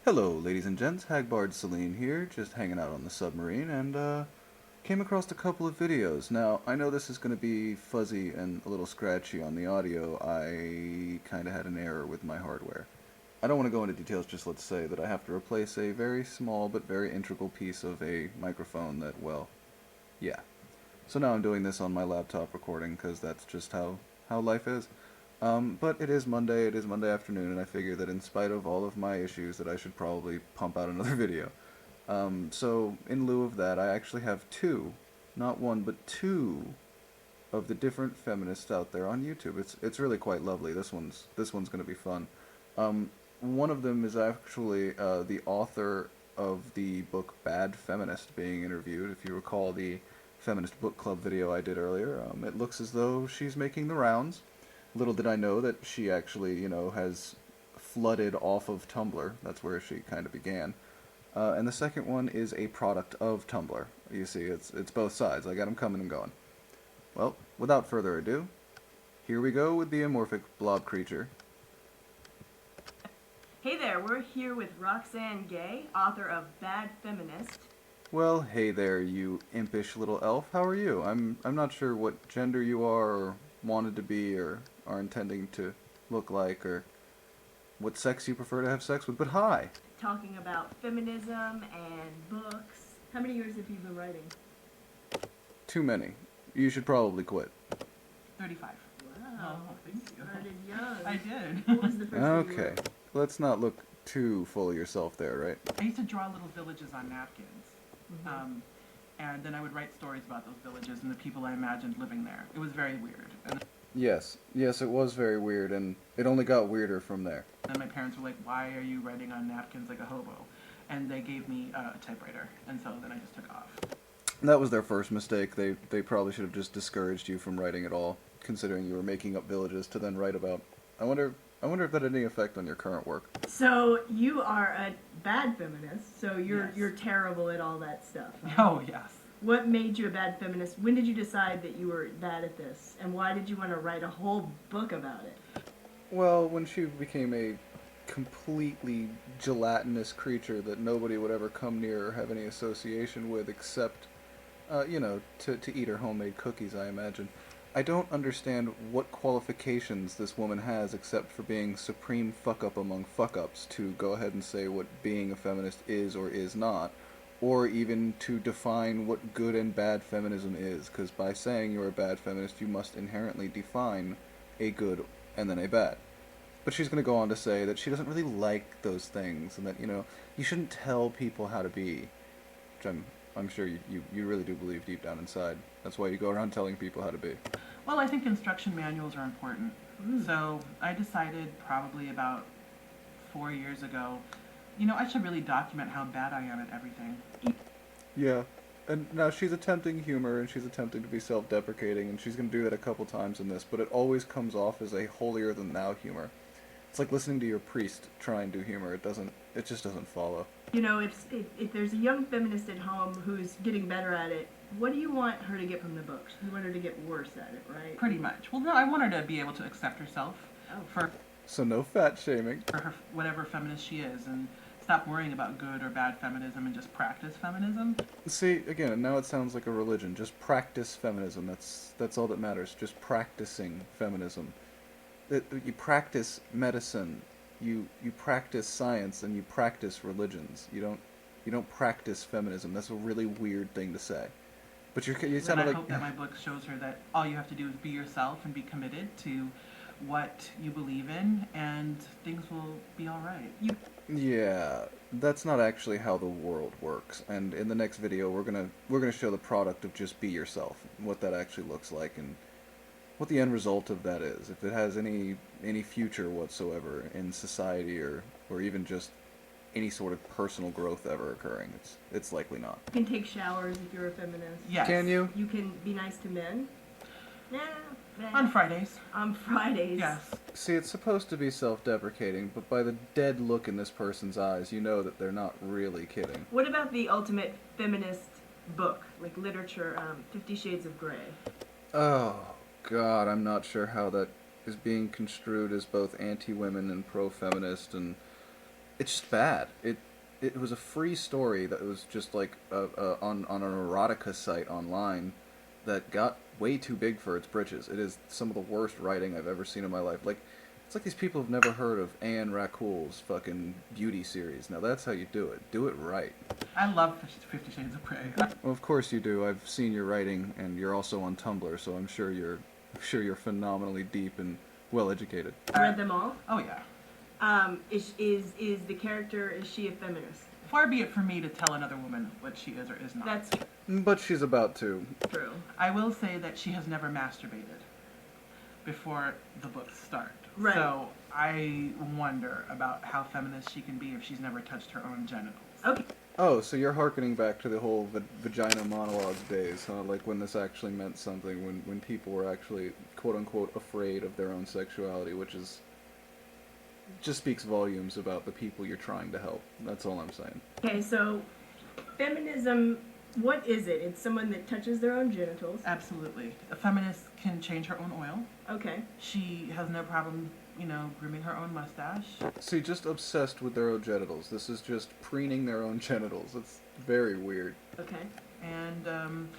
Hello, ladies and gents. Hagbard Celine here, just hanging out on the submarine, and came across a couple of videos. Now, I know this is going to be fuzzy and a little scratchy on the audio. I kind of had an error with my hardware. I don't want to go into details, just let's say that I have to replace a very small but very integral piece of a microphone that, well, yeah. So now I'm doing this on my laptop recording, because that's just how life is. But it is Monday afternoon, and I figure that in spite of all of my issues that I should probably pump out another video. So in lieu of that, I actually have two, not one, but two of the different feminists out there on YouTube. It's really quite lovely. This one's gonna be fun. One of them is actually the author of the book Bad Feminist being interviewed. If you recall the feminist book club video I did earlier, it looks as though she's making the rounds. Little did I know that she actually, has flooded off of Tumblr. That's where she kind of began. And the second one is a product of Tumblr. You see, it's both sides. I got them coming and going. Well, without further ado, here we go with the amorphic blob creature. Hey there, we're here with Roxane Gay, author of Bad Feminist. Well, hey there, you impish little elf. How are you? I'm not sure what gender you are, or wanted to be, or are intending to look like, or what sex you prefer to have sex with, but hi! Talking about feminism and books. How many years have you been writing? Too many. You should probably quit. 35. Wow. Oh, thank you. Started young. I did. What was the first thing you Okay, wrote? let's not look too full of yourself there, right? I used to draw little villages on napkins. Mhm. And then I would write stories about those villages and the people I imagined living there. It was very weird. And Yes, it was very weird, and it only got weirder from there. then my parents were like, "Why are you writing on napkins like a hobo?" And they gave me a typewriter. And so then I just took off. That was their first mistake. They probably should have just discouraged you from writing at all, considering you were making up villages to then write about. I wonder if that had any effect on your current work. So you are a bad feminist, so Yes. you're terrible at all that stuff. Huh? Oh, yes. What made you a bad feminist? When did you decide that you were bad at this? And why did you want to write a whole book about it? Well, when she became a completely gelatinous creature that nobody would ever come near or have any association with except, to eat her homemade cookies, I imagine. I don't understand what qualifications this woman has except for being supreme fuck-up among fuck-ups to go ahead and say what being a feminist is or is not, or even to define what good and bad feminism is, because by saying you're a bad feminist, you must inherently define a good and then a bad. But she's going to go on to say that she doesn't really like those things, and that, you shouldn't tell people how to be, which I'm sure you really do believe deep down inside. That's why you go around telling people how to be. Well, I think instruction manuals are important. Mm. So I decided probably about 4 years ago, I should really document how bad I am at everything. Yeah. And now she's attempting humor, and she's attempting to be self-deprecating, and she's going to do that a couple times in this, but it always comes off as a holier-than-thou humor. It's like listening to your priest try and do humor. It just doesn't follow. If there's a young feminist at home who's getting better at it, what do you want her to get from the books? You want her to get worse at it, right? Pretty much. Well, no, I want her to be able to accept herself Oh. for So no fat shaming. her whatever feminist she is, and stop worrying about good or bad feminism and just practice feminism. See, again, now it sounds like a religion. Just practice feminism. That's all that matters. Just practicing feminism. You practice medicine. You practice science, and you practice religions. You don't practice feminism. That's a really weird thing to say. But you And sound I like hope that my book shows her that all you have to do is be yourself and be committed to what you believe in, and things will be all right. yeah, that's not actually how the world works. And in the next video, we're gonna show the product of just be yourself, what that actually looks like, and what the end result of that is. If it has any future whatsoever in society, or even just any sort of personal growth ever occurring, it's likely not. You can take showers if you're a feminist. Yes. Can you? You can be nice to men. Nah. On Fridays. On Fridays. Yes. See, it's supposed to be self-deprecating, but by the dead look in this person's eyes, you know that they're not really kidding. What about the ultimate feminist book, like literature, 50 Shades of Grey? Oh, God, I'm not sure how that is being construed as both anti-women and pro-feminist, and It's just bad. It was a free story that was just like on an erotica site online that got way too big for its britches. It is some of the worst writing I've ever seen in my life. Like, it's like these people have never heard of Anne Racoul's fucking beauty series. Now that's how you do it. Do it right. I love 50 Shades of Grey. Well, of course you do. I've seen your writing, and you're also on Tumblr, so I'm sure you're phenomenally deep and well educated. Read them all. Oh yeah. Is the character, is she a feminist? Far be it from me to tell another woman what she is or is not. That's But she's about to. true. I will say that she has never masturbated before the books start. Right. So I wonder about how feminist she can be if she's never touched her own genitals. Okay. Oh, so you're harkening back to the whole vagina monologues days, huh? Like when this actually meant something, when people were actually quote-unquote afraid of their own sexuality, which is just speaks volumes about the people you're trying to help. That's all I'm saying. Okay, so feminism, what is it? It's someone that touches their own genitals. Absolutely. A feminist can change her own oil. Okay. She has no problem, grooming her own mustache. See, just obsessed with their own genitals. This is just preening their own genitals. It's very weird. Okay. And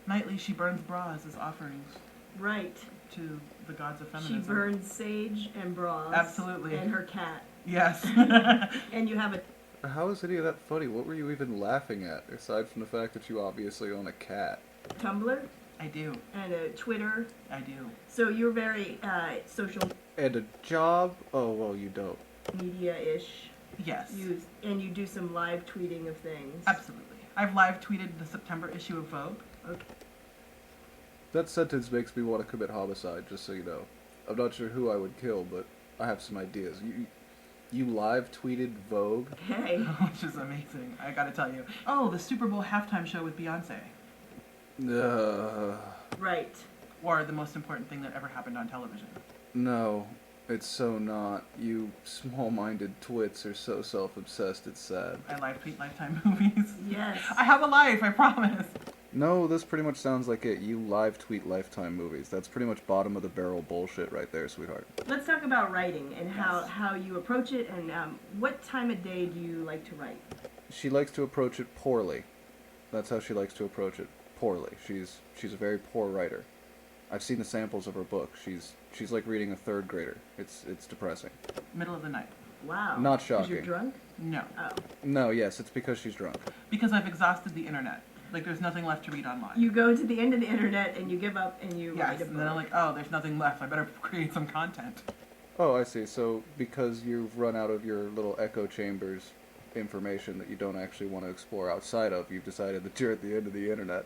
nightly she burns bras as offerings Right. to the gods of She feminism. burns sage and bras. Absolutely. And her cat. Yes. And you have a How is any of that funny? What were you even laughing at, aside from the fact that you obviously own a cat? Tumblr I do. and a Twitter. I do. So you're very social And a job? Oh, well, you don't. media-ish. Yes. And you do some live tweeting of things. Absolutely. I've live tweeted the September issue of Vogue. Okay. That sentence makes me want to commit homicide, just so you know. I'm not sure who I would kill, but I have some ideas. You live tweeted Vogue? Hey. Which is amazing. I gotta tell you. Oh, the Super Bowl halftime show with Beyonce. Right. Or the most important thing that ever happened on television. No, it's so not. You small-minded twits are so self-obsessed, it's sad. I live tweet Lifetime movies. Yes. I have a life, I promise. No, this pretty much sounds like it. You live tweet Lifetime movies. That's pretty much bottom of the barrel bullshit right there, sweetheart. Let's talk about writing and Yes. how you approach it and what time of day do you like to write? She likes to approach it poorly. That's how she likes to approach it. Poorly. She's a very poor writer. I've seen the samples of her book. She's like reading a third grader. It's depressing. Middle of the night. Wow. Not 'Cause shocking. you're drunk? No. Oh. No, yes, it's because she's drunk. Because I've exhausted the internet. Like, there's nothing left to read online. You go to the end of the internet and you give up and you write Yes, a book. and then I'm like, oh, there's nothing left. I better create some content. Oh, I see. So because you've run out of your little echo chambers information that you don't actually want to explore outside of, you've decided that you're at the end of the internet.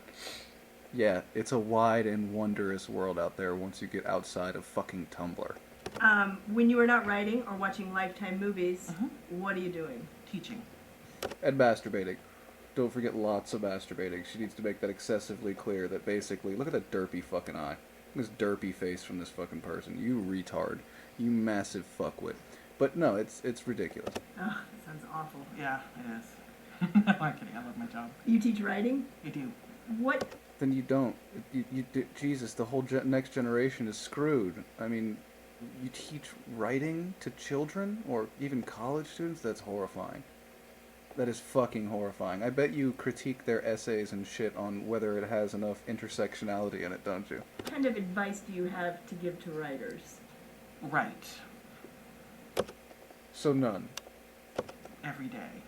Yeah, it's a wide and wondrous world out there once you get outside of fucking Tumblr. When you are not writing or watching Lifetime movies, what are you doing? Teaching. And masturbating. Don't forget lots of masturbating. She needs to make that excessively clear that basically, look at that derpy fucking eye. This derpy face from this fucking person. You retard. You massive fuckwit. But no, it's ridiculous. Oh, that sounds awful. Yeah, it is. No, I'm kidding. I love my job. You teach writing? I do. What? Then you don't. Jesus, the whole next generation is screwed. I mean, you teach writing to children or even college students? That's horrifying. That is fucking horrifying. I bet you critique their essays and shit on whether it has enough intersectionality in it, don't you? What kind of advice do you have to give to writers? Right. So none. Every day.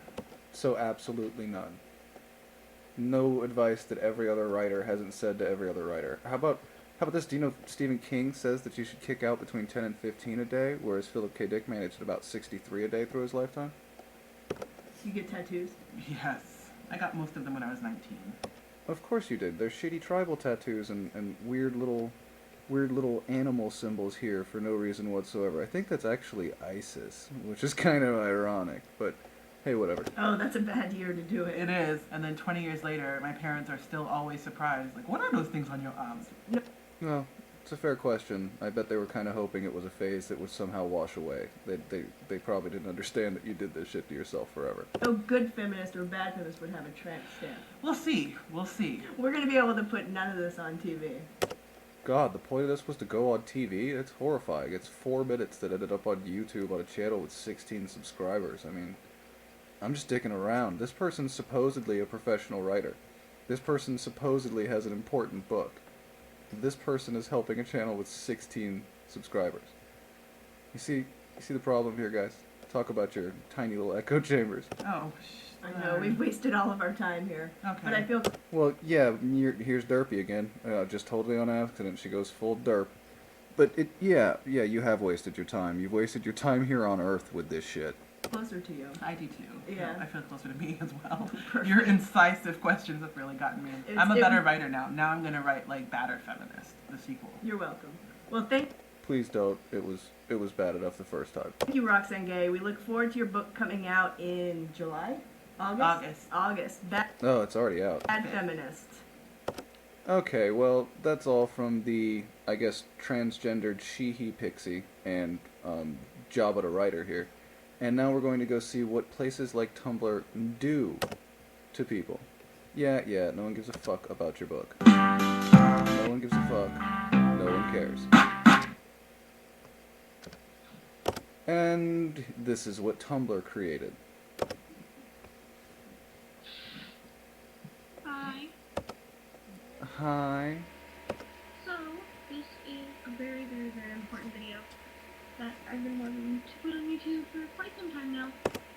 So absolutely none. No advice that every other writer hasn't said to every other writer. How about this? Do you know Stephen King says that you should kick out between 10 and 15 a day, whereas Philip K. Dick managed about 63 a day through his lifetime? You get tattoos? Yes. I got most of them when I was 19. Of course you did. There's shitty tribal tattoos and weird little animal symbols here for no reason whatsoever. I think that's actually ISIS, which is kind of ironic, but hey, whatever. Oh, that's a bad year to do it. It is. And then 20 years later, my parents are still always surprised. Like, what are those things on your arms? No, it's a fair question. I bet they were kind of hoping it was a phase that would somehow wash away. They probably didn't understand that you did this shit to yourself forever. No good feminist or bad feminist would have a tramp stamp. We'll see. We'll see. We're going to be able to put none of this on TV. God, the point of this was to go on TV? That's horrifying. It's 4 minutes that ended up on YouTube on a channel with 16 subscribers. I mean, I'm just dicking around. This person's supposedly a professional writer. This person supposedly has an important book. This person is helping a channel with 16 subscribers. You see the problem here, guys? Talk about your tiny little echo chambers. Oh, I know, we've wasted all of our time here. Okay. But I feel Well, yeah, here's Derpy again. Just totally on accident. She goes full derp. But yeah, you have wasted your time. You've wasted your time here on Earth with this shit. closer to you. I do too. Yeah. I feel closer to me as well. Perfect. Your incisive questions have really gotten me. I'm a It- better writer now. Now I'm gonna write like Battered Feminist, the sequel. You're welcome. Well, thank Please don't. It was bad enough the first time. you, Roxane Gay. We look forward to your book coming out in July? August? August. Oh, it's already out. Bad Feminist. Okay, well, that's all from the, I guess, transgendered she-he pixie and Jabba the writer here. And now we're going to go see what places like Tumblr do to people. Yeah, no one gives a fuck about your book. No one gives a fuck. No one cares. And this is what Tumblr created. Hi. Hi. So, this is a very, very, very important video that I've been wanting to put on YouTube for quite some time now.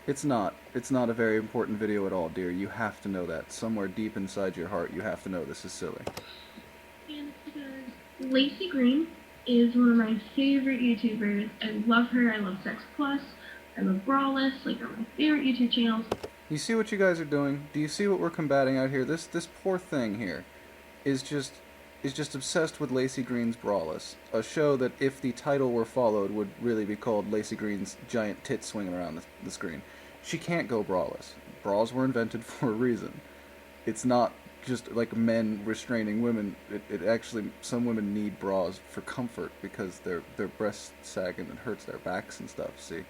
It's not. It's not a very important video at all, dear. You have to know that. Somewhere deep inside your heart, you have to know this is silly. And it's because Lacey Green is one of my favorite YouTubers. I love her. I love Sex Plus. I love Brawless. Like, they're my favorite YouTube channels. You see what you guys are doing? Do you see what we're combating out here? This poor thing here is just obsessed with Lacey Green's Brawless, a show that, if the title were followed, would really be called Lacey Green's Giant Tits Swinging Around the Screen. She can't go brawless. Bras were invented for a reason. It's not just like men restraining women. It actually, some women need bras for comfort because their breasts sag and it hurts their backs and stuff, see?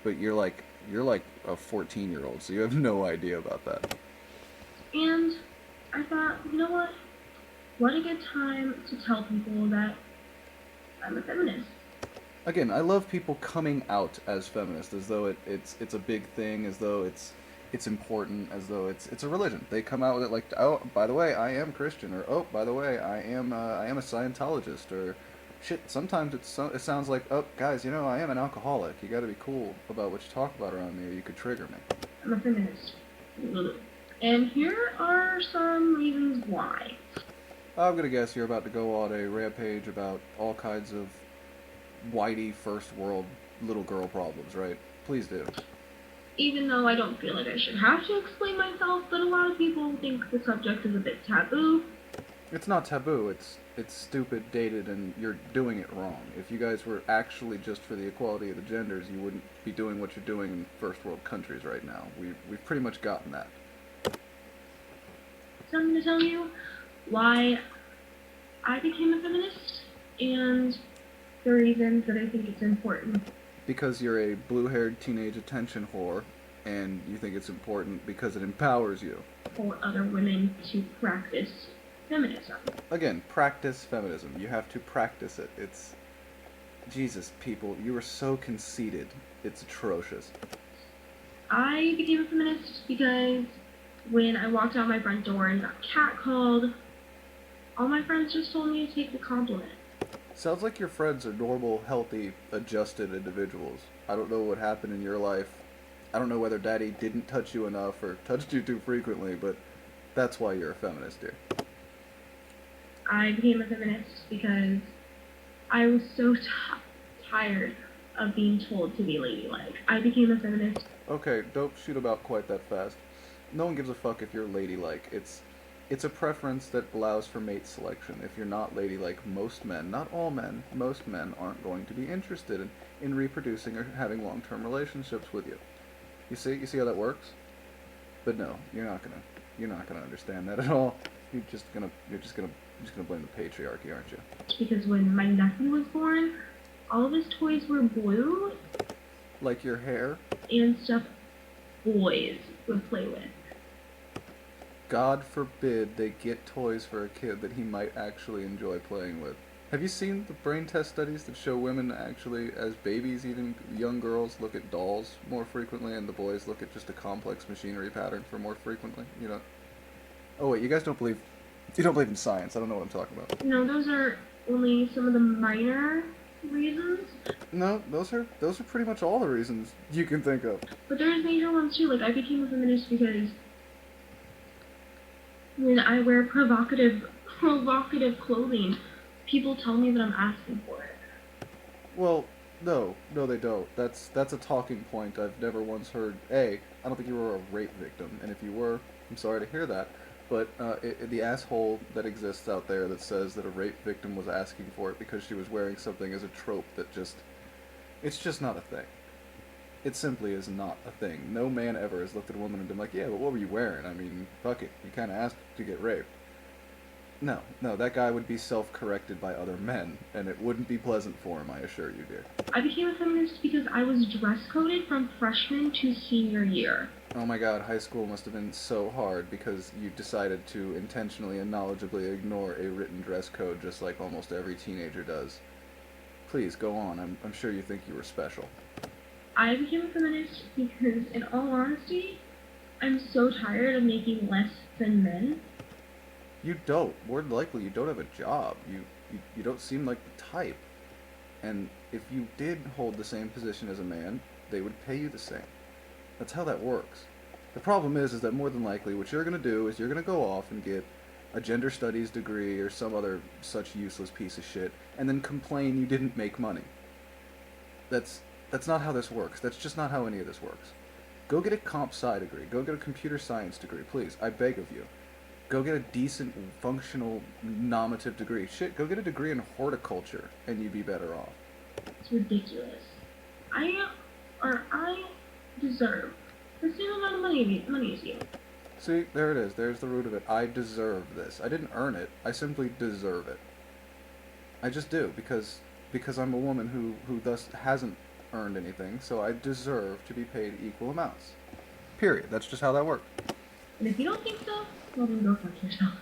But you're like a 14-year-old, so you have no idea about that. And I thought, you know what a good time to tell people that I'm a feminist. Again, I love people coming out as feminist, as though it's a big thing, as though it's important, as though it's a religion. They come out with it like, oh, by the way, I am Christian, or oh, by the way, I am a Scientologist, or shit. Sometimes it sounds like, oh, guys, you know, I am an alcoholic. You got to be cool about what you talk about around me, or you could trigger me. I'm a feminist. And here are some reasons why. I'm gonna guess you're about to go on a rampage about all kinds of whitey first world little girl problems, right? Please do. Even though I don't feel like I should have to explain myself, but a lot of people think the subject is a bit taboo. It's not taboo, it's stupid, dated, and you're doing it wrong. If you guys were actually just for the equality of the genders, you wouldn't be doing what you're doing in first world countries right now. We've pretty much gotten that. So I'm going to tell you why I became a feminist and the reasons that I think it's important. Because you're a blue-haired teenage attention whore, and you think it's important because it empowers you. For other women to practice feminism. Again, practice feminism. You have to practice it. It's... Jesus, people, you are so conceited. It's atrocious. I became a feminist because when I walked out my front door and got catcalled, all my friends just told me to take the compliment. Sounds like your friends are normal, healthy, adjusted individuals. I don't know what happened in your life. I don't know whether daddy didn't touch you enough or touched you too frequently, but that's why you're a feminist, dear. I became a feminist because I was so tired of being told to be ladylike. I became a feminist. Okay, don't shoot about quite that fast. No one gives a fuck if you're ladylike. It's a preference that allows for mate selection. If you're not ladylike, most men, not all men, most men aren't going to be interested in reproducing or having long-term relationships with you. You see how that works? But no, you're not gonna understand that at all. You're just gonna blame the patriarchy, aren't you? Because when my nephew was born, all of his toys were blue Like your hair? and stuff boys would play with. God forbid they get toys for a kid that he might actually enjoy playing with. Have you seen the brain test studies that show women actually, as babies, even young girls, look at dolls more frequently, and the boys look at just a complex machinery pattern for more frequently? You know. Oh wait, you guys don't believe. You don't believe in science. I don't know what I'm talking about. No, those are only some of the minor reasons. No, those are pretty much all the reasons you can think of. But there's major ones too. Like, I became a feminist because when I wear provocative clothing, people tell me that I'm asking for it. Well, no, they don't. That's a talking point I've never once heard. I don't think you were a rape victim, and if you were, I'm sorry to hear that. But the asshole that exists out there that says that a rape victim was asking for it because she was wearing something as a trope that it's just not a thing. It simply is not a thing. No man ever has looked at a woman and been like, yeah, but what were you wearing? I mean, fuck it. You kind of asked to get raped. No, that guy would be self-corrected by other men, and it wouldn't be pleasant for him, I assure you, dear. I became a feminist because I was dress coded from freshman to senior year. Oh my god, high school must have been so hard because you decided to intentionally and knowledgeably ignore a written dress code just like almost every teenager does. Please, go on. I'm sure you think you were special. I became a feminist because, in all honesty, I'm so tired of making less than men. You don't. More than likely, you don't have a job. You don't seem like the type. And if you did hold the same position as a man, they would pay you the same. That's how that works. The problem is that more than likely what you're going to do is you're going to go off and get a gender studies degree or some other such useless piece of shit and then complain you didn't make money. That's not how this works. That's just not how any of this works. Go get a comp sci degree. Go get a computer science degree, please. I beg of you. Go get a decent, functional, nominative degree. Shit, go get a degree in horticulture and you'd be better off. It's ridiculous. I deserve the same amount of money as you. See, there it is. There's the root of it. I deserve this. I didn't earn it. I simply deserve it. I just do, because I'm a woman who thus hasn't earned anything, so I deserve to be paid equal amounts. Period. That's just how that works. And if you don't think so, well then go fuck yourself.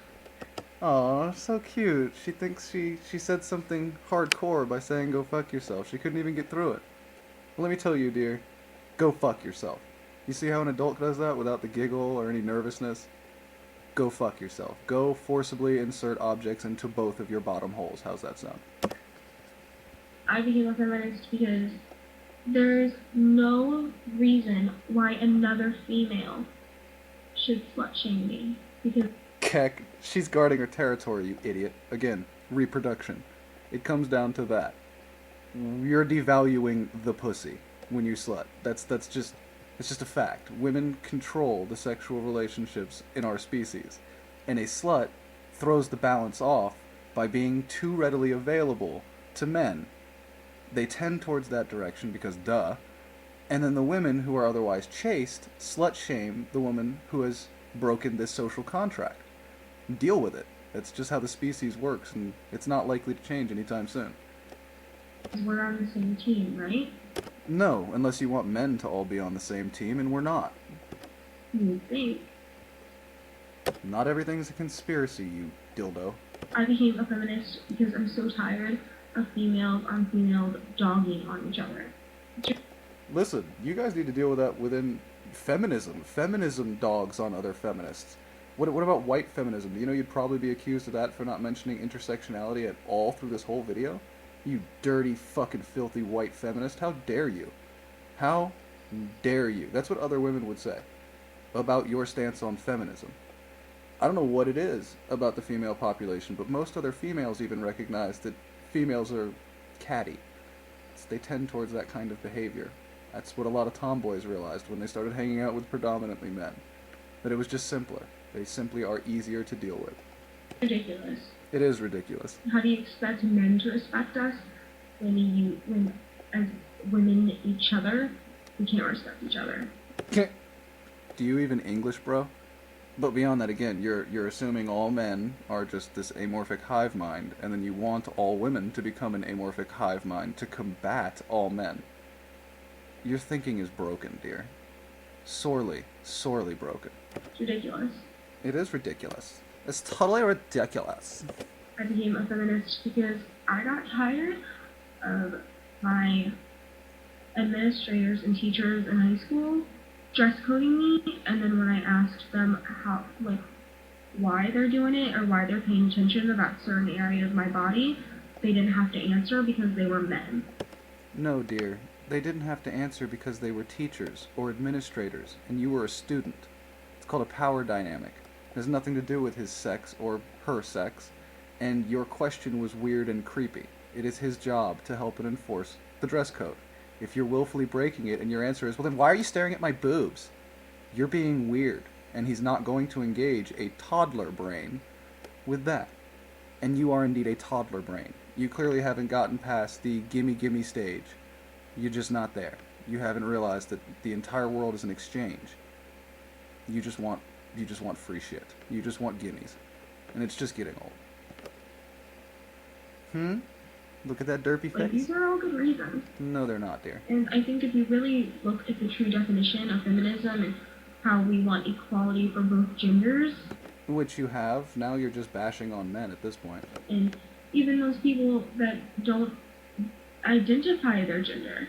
Aw, so cute. She thinks she said something hardcore by saying go fuck yourself. She couldn't even get through it. Well, let me tell you, dear, go fuck yourself. You see how an adult does that without the giggle or any nervousness? Go fuck yourself. Go forcibly insert objects into both of your bottom holes. How's that sound? I became a feminist because there's no reason why another female should slut shame me. Because Keck, she's guarding her territory, you idiot. Again, reproduction. It comes down to that. You're devaluing the pussy when you slut. It's just a fact. Women control the sexual relationships in our species. And a slut throws the balance off by being too readily available to men. They tend towards that direction because duh. And then the women who are otherwise chaste slut shame the woman who has broken this social contract. Deal with it. That's just how the species works, and it's not likely to change anytime soon. we're on the same team, right? No, unless you want men to all be on the same team, and we're not. You think. Not everything's a conspiracy, you dildo. I became a feminist because I'm so tired of females on females dogging on each other. Listen, you guys need to deal with that within feminism. Feminism dogs on other feminists. What about white feminism? Do you know you'd probably be accused of that for not mentioning intersectionality at all through this whole video? You dirty, fucking filthy white feminist. How dare you? How dare you? That's what other women would say about your stance on feminism. I don't know what it is about the female population, but most other females even recognize that females are catty. They tend towards that kind of behavior. That's what a lot of tomboys realized when they started hanging out with predominantly men. That it was just simpler. They simply are easier to deal with. Ridiculous. It is ridiculous. How do you expect men to respect us when as women each other, we can't respect each other? Do you even English, bro? But beyond that, again, you're assuming all men are just this amorphic hive mind, and then you want all women to become an amorphic hive mind to combat all men. Your thinking is broken, dear. Sorely, sorely broken. It's ridiculous. It is ridiculous. It's totally ridiculous. I became a feminist because I got tired of my administrators and teachers in high school dress coding me, and then when I asked them how, like, why they're doing it or why they're paying attention about certain areas of my body, they didn't have to answer because they were men. No, dear. They didn't have to answer because they were teachers or administrators, and you were a student. It's called a power dynamic. It has nothing to do with his sex or her sex, and your question was weird and creepy. It is his job to help and enforce the dress code. If you're willfully breaking it and your answer is, well, then why are you staring at my boobs? You're being weird, and he's not going to engage a toddler brain with that. And you are indeed a toddler brain. You clearly haven't gotten past the gimme gimme stage. You're just not there. You haven't realized that the entire world is an exchange. You just want free shit. You just want gimmies. And it's just getting old. Look at that derpy Like, face. these are all good reasons. No, they're not, dear. And I think if you really look at the true definition of feminism and how we want equality for both genders, Which you have. Now you're just bashing on men at this point. and even those people that don't identify their gender,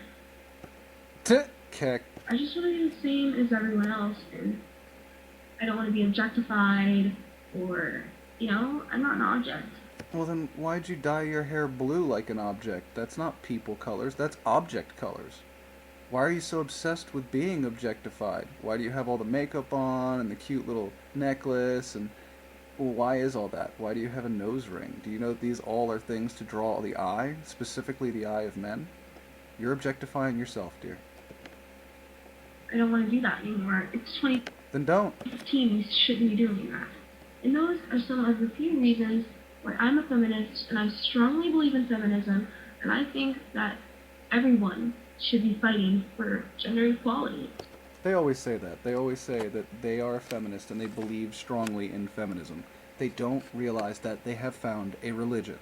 Kick. I just want to be the same as everyone else, and I don't want to be objectified, or, I'm not an object. Well then, why'd you dye your hair blue like an object? That's not people colors, that's object colors. Why are you so obsessed with being objectified? Why do you have all the makeup on and the cute little necklace and... Well, why is all that? Why do you have a nose ring? Do you know that these all are things to draw the eye, specifically the eye of men? You're objectifying yourself, dear. I don't want to do that anymore. It's Then don't. 2015, we shouldn't be doing that. And those are some of the few reasons why I'm a feminist, and I strongly believe in feminism, and I think that everyone should be fighting for gender equality. They always say that. They always say that they are a feminist and they believe strongly in feminism. They don't realize that they have found a religion.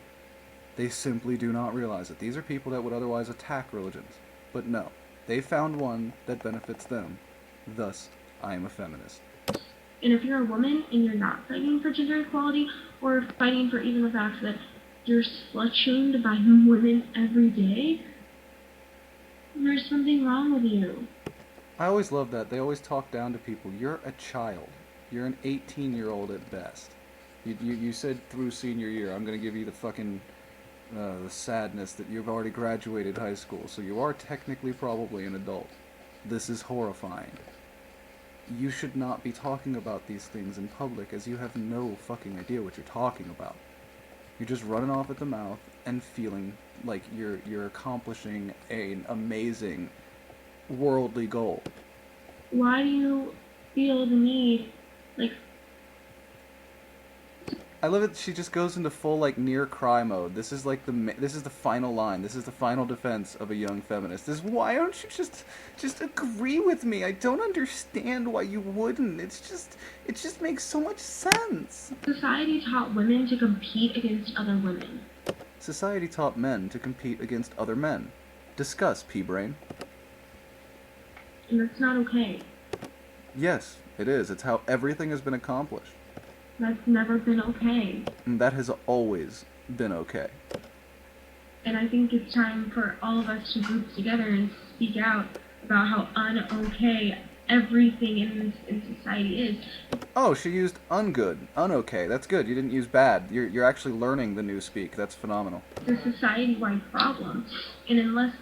They simply do not realize it. These are people that would otherwise attack religions. But no, they found one that benefits them. Thus, I am a feminist. And if you're a woman and you're not fighting for gender equality, or fighting for even the fact that you're slut-shamed by women every day, there's something wrong with you. I always love that. They always talk down to people. You're a child. You're an 18-year-old at best. You said through senior year, I'm going to give you the fucking the sadness that you've already graduated high school, so you are technically probably an adult. This is horrifying. You should not be talking about these things in public, as you have no fucking idea what you're talking about. You're just running off at the mouth and feeling like you're accomplishing an amazing worldly goal. Why do you feel the need, like... I love it. She just goes into full like near cry mode. This is like this is the final line. This is the final defense of a young feminist. This is, why don't you just agree with me? I don't understand why you wouldn't. It just makes so much sense. Society taught women to compete against other women. Society taught men to compete against other men. Discuss, P-brain. And that's not okay. Yes, it is. It's how everything has been accomplished. That's never been okay. And that has always been okay. And I think it's time for all of us to group together and speak out about how un-okay everything in society is. Oh, she used ungood, unokay. That's good. You didn't use bad. You're actually learning the new speak. That's phenomenal. It's a society-wide problem. And unless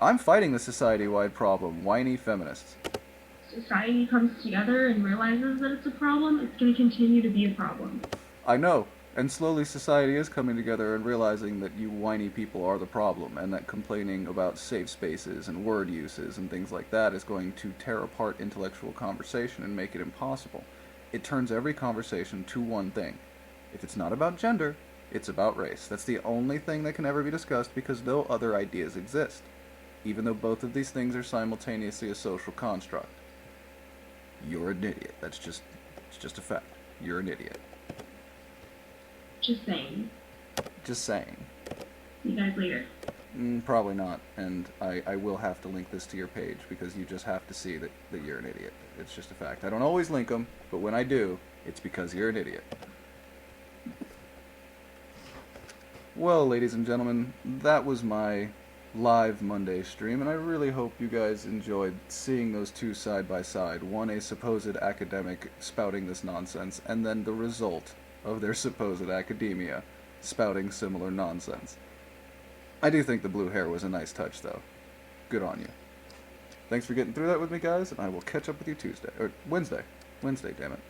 I'm fighting the society-wide problem. Whiny feminists. society comes together and realizes that it's a problem, it's going to continue to be a problem. I know. And slowly society is coming together and realizing that you whiny people are the problem, and that complaining about safe spaces and word uses and things like that is going to tear apart intellectual conversation and make it impossible. It turns every conversation to one thing. If it's not about gender, it's about race. That's the only thing that can ever be discussed because no other ideas exist, even though both of these things are simultaneously a social construct. You're an idiot. It's just a fact. You're an idiot. Just saying. Just saying. See you guys later. Probably not, and I will have to link this to your page because you just have to see that you're an idiot. It's just a fact. I don't always link them, but when I do, it's because you're an idiot. Well, ladies and gentlemen, that was my live Monday stream, and I really hope you guys enjoyed seeing those two side by side. One, a supposed academic spouting this nonsense, and then the result of their supposed academia spouting similar nonsense. I do think the blue hair was a nice touch, though. Good on you. Thanks for getting through that with me, guys, and I will catch up with you Tuesday. Or Wednesday. Wednesday, damn it.